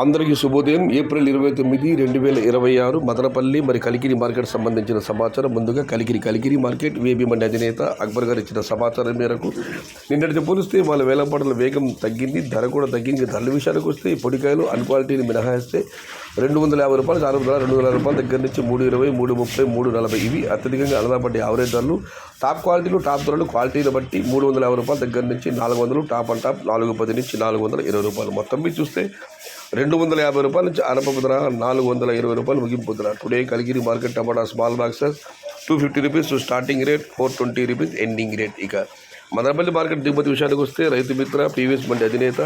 అందరికీ శుభోదయం. ఏప్రిల్ 29, 2026 మదనపల్లి మరి కలికిరి మార్కెట్ సంబంధించిన సమాచారం. ముందుగా కలికిరి మార్కెట్ వేబీ మండి అధినేత అక్బర్ గారు ఇచ్చిన సమాచారం మేరకు నిన్నటితో పోలిస్తే వాళ్ళ వేలంపాటల వేగం తగ్గింది, ధర కూడా తగ్గింది. ధరల విషయానికి వస్తే పొడికాయలు అన్క్వాలిటీని మినహాయిస్తే 250 రూపాయలు, 200 రూపాయల దగ్గర నుంచి 320, 330, 340 ఇవి అత్యధికంగా అలనాపడ్డ యావరేజ్ ధరలు. టాప్ క్వాలిటీలు, టాప్ ధరలు క్వాలిటీని బట్టి 350 రూపాయల దగ్గర నుంచి 400, టాప్ అండ్ టాప్ 410 నుంచి 420 రూపాయలు. మొత్తం మీద చూస్తే 250 రూపాయల నుంచి ఆరంభపు ధర 420 రూపాయలు ముగింపు ధర. టుడే కలికిరి మార్కెట్ టమాటా small boxes 250 rupees starting rate, 420 rupees ending rate. ఇక మదనపల్లి మార్కెట్ దిగుమతి విషయానికి వస్తే రైతు మిత్ర పీవీఎస్ మండి అధినేత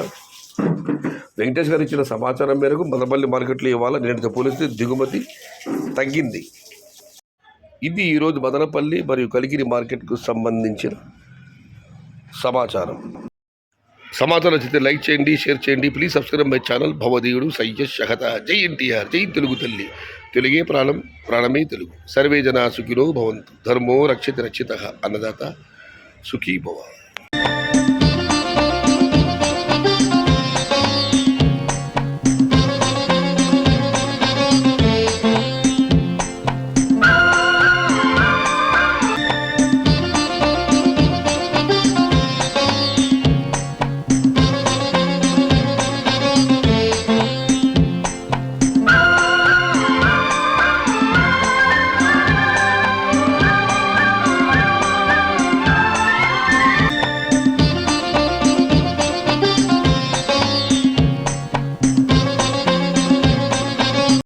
వెంకటేష్ గారు ఇచ్చిన సమాచారం మేరకు మదనపల్లి మార్కెట్లో ఇవాళ నేటితో పోలిస్తే దిగుమతి తగ్గింది. ఇది ఈరోజు మదనపల్లి మరియు కలికిరి మార్కెట్కు సంబంధించిన సమాచారం నచ్చితే లైక్ చేయండి, షేర్ చేయండి. Please subscribe my channel. భవదీయుడు సయ్యద్ షహత. జై ఎన్టీఆర్, జై తెలుగు తల్లి. తెలుగే ప్రాణం, ప్రాణమే తెలుగు. సర్వే జనా సుఖినో భవంతు. ధర్మో రక్షిత రక్షిత. అన్నదాత సుఖీ భవ.